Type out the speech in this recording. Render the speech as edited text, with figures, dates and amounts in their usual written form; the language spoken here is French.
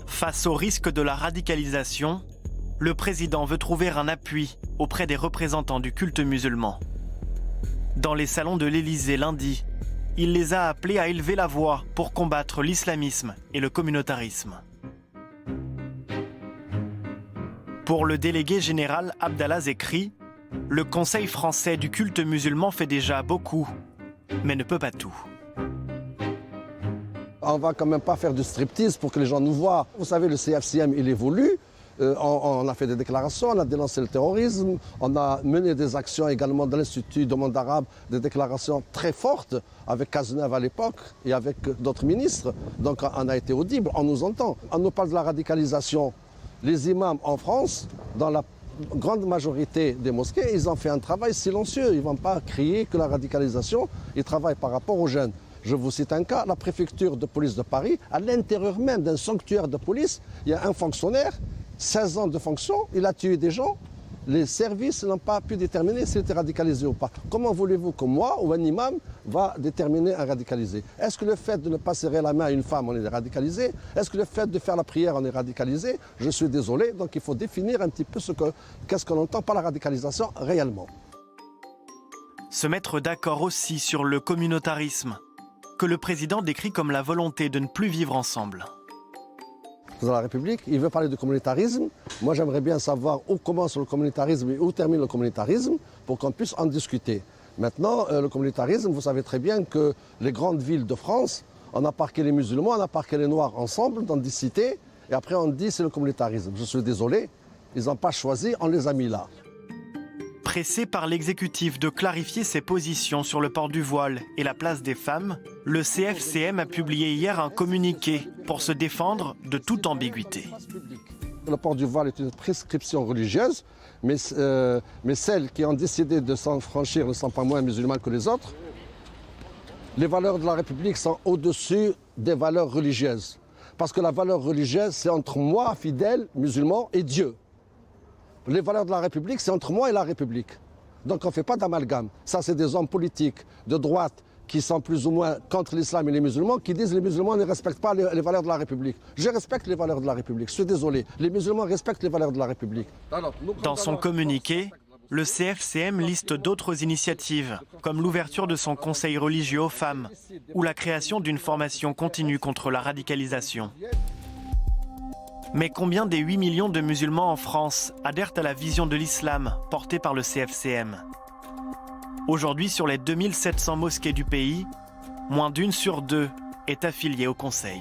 Face au risque de la radicalisation, le président veut trouver un appui auprès des représentants du culte musulman. Dans les salons de l'Élysée lundi, il les a appelés à élever la voix pour combattre l'islamisme et le communautarisme. Pour le délégué général Abdallah Zekri, le Conseil français du culte musulman fait déjà beaucoup, mais ne peut pas tout. On ne va quand même pas faire du striptease pour que les gens nous voient. Vous savez, le CFCM, il évolue. On a fait des déclarations, on a dénoncé le terrorisme, on a mené des actions également dans l'Institut du monde arabe, des déclarations très fortes avec Cazeneuve à l'époque et avec d'autres ministres. Donc on a été audible, on nous entend. On nous parle de la radicalisation. Les imams en France, dans la grande majorité des mosquées, ils ont fait un travail silencieux. Ils ne vont pas crier que la radicalisation, ils travaillent par rapport aux jeunes. Je vous cite un cas, la préfecture de police de Paris, à l'intérieur même d'un sanctuaire de police, il y a un fonctionnaire, 16 ans de fonction, il a tué des gens. Les services n'ont pas pu déterminer s'il était radicalisé ou pas. Comment voulez-vous que moi ou un imam va déterminer un radicalisé? Est-ce que le fait de ne pas serrer la main à une femme, on est radicalisé? Est-ce que le fait de faire la prière, on est radicalisé? Je suis désolé, donc il faut définir un petit peu qu'est-ce qu'on entend par la radicalisation réellement. Se mettre d'accord aussi sur le communautarisme, que le président décrit comme la volonté de ne plus vivre ensemble. Dans la République, il veut parler de communautarisme. Moi, j'aimerais bien savoir où commence le communautarisme et où termine le communautarisme pour qu'on puisse en discuter. Maintenant, le communautarisme, vous savez très bien que les grandes villes de France, on a parqué les musulmans, on a parqué les noirs ensemble dans des cités, et après on dit c'est le communautarisme. Je suis désolé, ils n'ont pas choisi, on les a mis là. Pressé par l'exécutif de clarifier ses positions sur le port du voile et la place des femmes, le CFCM a publié hier un communiqué pour se défendre de toute ambiguïté. Le port du voile est une prescription religieuse, mais celles qui ont décidé de s'en franchir ne sont pas moins musulmanes que les autres. Les valeurs de la République sont au-dessus des valeurs religieuses. Parce que la valeur religieuse, c'est entre moi, fidèle, musulman, et Dieu. Les valeurs de la République, c'est entre moi et la République. Donc on ne fait pas d'amalgame. Ça, c'est des hommes politiques de droite qui sont plus ou moins contre l'islam et les musulmans, qui disent que les musulmans ne respectent pas les valeurs de la République. Je respecte les valeurs de la République, je suis désolé. Les musulmans respectent les valeurs de la République. Dans son communiqué, le CFCM liste d'autres initiatives, comme l'ouverture de son conseil religieux aux femmes ou la création d'une formation continue contre la radicalisation. Mais combien des 8 millions de musulmans en France adhèrent à la vision de l'islam portée par le CFCM? Aujourd'hui, sur les 2700 mosquées du pays, moins d'1 sur 2 est affiliée au Conseil.